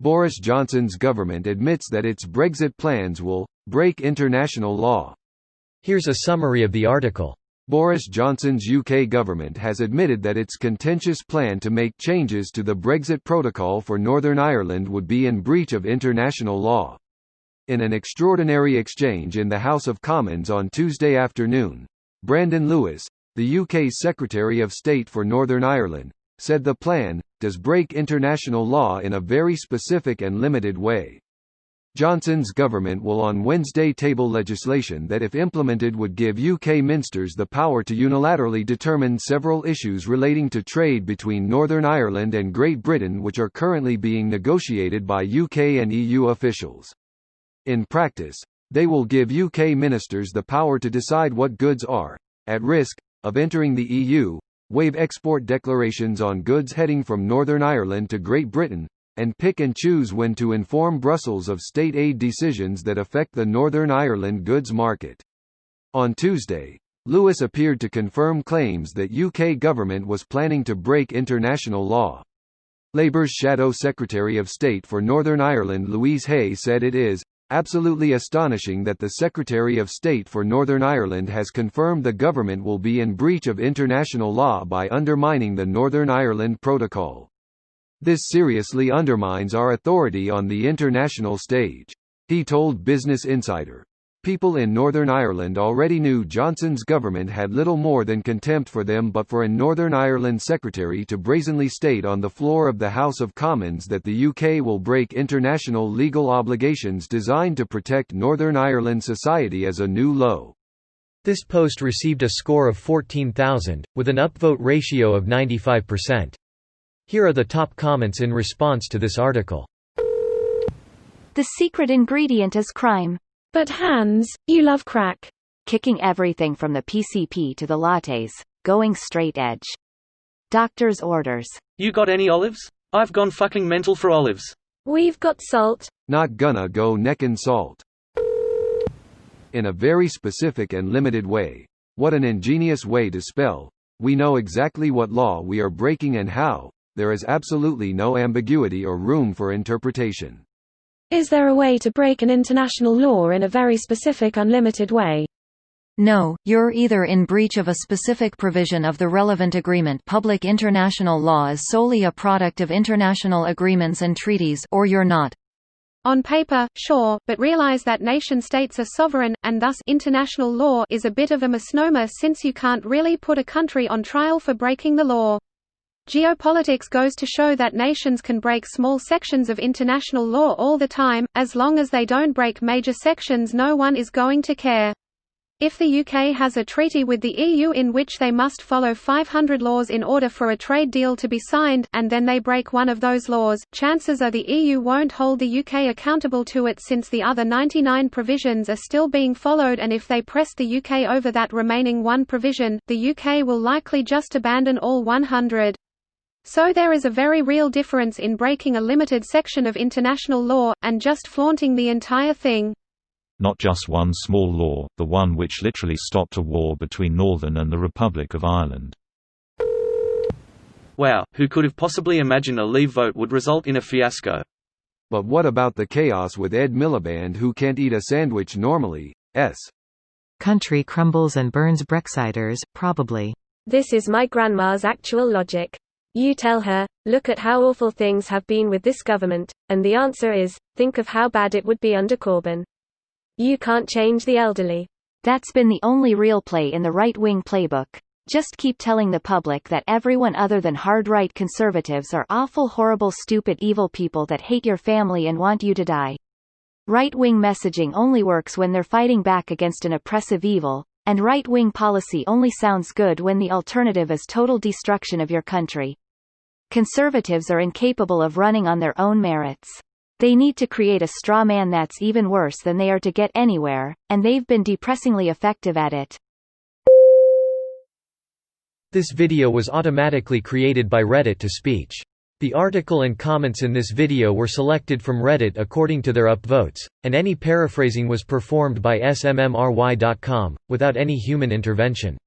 Boris Johnson's government admits that its Brexit plans will break international law. Here's a summary of the article. Boris Johnson's UK government has admitted that its contentious plan to make changes to the Brexit protocol for Northern Ireland would be in breach of international law. In an extraordinary exchange in the House of Commons on Tuesday afternoon, Brandon Lewis, the UK's Secretary of State for Northern Ireland, said the plan does break international law in a very specific and limited way. Johnson's government will on Wednesday table legislation that if implemented would give UK ministers the power to unilaterally determine several issues relating to trade between Northern Ireland and Great Britain which are currently being negotiated by UK and EU officials. In practice, they will give UK ministers the power to decide what goods are at risk of entering the EU, waive export declarations on goods heading from Northern Ireland to Great Britain, and pick and choose when to inform Brussels of state aid decisions that affect the Northern Ireland goods market. On Tuesday, Lewis appeared to confirm claims that UK government was planning to break international law. Labour's Shadow Secretary of State for Northern Ireland Louise Hay said it is absolutely astonishing that the Secretary of State for Northern Ireland has confirmed the government will be in breach of international law by undermining the Northern Ireland Protocol. This seriously undermines our authority on the international stage, he told Business Insider. People in Northern Ireland already knew Johnson's government had little more than contempt for them but for a Northern Ireland secretary to brazenly state on the floor of the House of Commons that the UK will break international legal obligations designed to protect Northern Ireland society as a new low. This post received a score of 14,000, with an upvote ratio of 95%. Here are the top comments in response to this article. The secret ingredient is crime. But Hans, you love crack. Kicking everything from the PCP to the lattes, going straight edge. Doctor's orders. You got any olives? I've gone fucking mental for olives. We've got salt. Not gonna go neck and salt. In a very specific and limited way. What an ingenious way to spell. We know exactly what law we are breaking and how. There is absolutely no ambiguity or room for interpretation. Is there a way to break an international law in a very specific unlimited way? No, you're either in breach of a specific provision of the relevant agreement. Public international law is solely a product of international agreements and treaties, or you're not. On paper, sure, but realize that nation-states are sovereign, and thus international law is a bit of a misnomer since you can't really put a country on trial for breaking the law. Geopolitics goes to show that nations can break small sections of international law all the time, as long as they don't break major sections no one is going to care. If the UK has a treaty with the EU in which they must follow 500 laws in order for a trade deal to be signed, and then they break one of those laws, chances are the EU won't hold the UK accountable to it since the other 99 provisions are still being followed, and if they press the UK over that remaining one provision, the UK will likely just abandon all 100. So there is a very real difference in breaking a limited section of international law, and just flaunting the entire thing. Not just one small law, the one which literally stopped a war between Northern and the Republic of Ireland. Wow, who could have possibly imagined a Leave vote would result in a fiasco? But what about the chaos with Ed Miliband who can't eat a sandwich normally? Country crumbles and burns Brexiters, probably. This is my grandma's actual logic. You tell her, look at how awful things have been with this government, and the answer is, think of how bad it would be under Corbyn. You can't change the elderly. That's been the only real play in the right-wing playbook. Just keep telling the public that everyone other than hard-right conservatives are awful, horrible, stupid, evil people that hate your family and want you to die. Right-wing messaging only works when they're fighting back against an oppressive evil, and right-wing policy only sounds good when the alternative is total destruction of your country. Conservatives are incapable of running on their own merits. They need to create a straw man that's even worse than they are to get anywhere, and they've been depressingly effective at it. This video was automatically created by Reddit to speech. The article and comments in this video were selected from Reddit according to their upvotes, and any paraphrasing was performed by smmry.com, without any human intervention.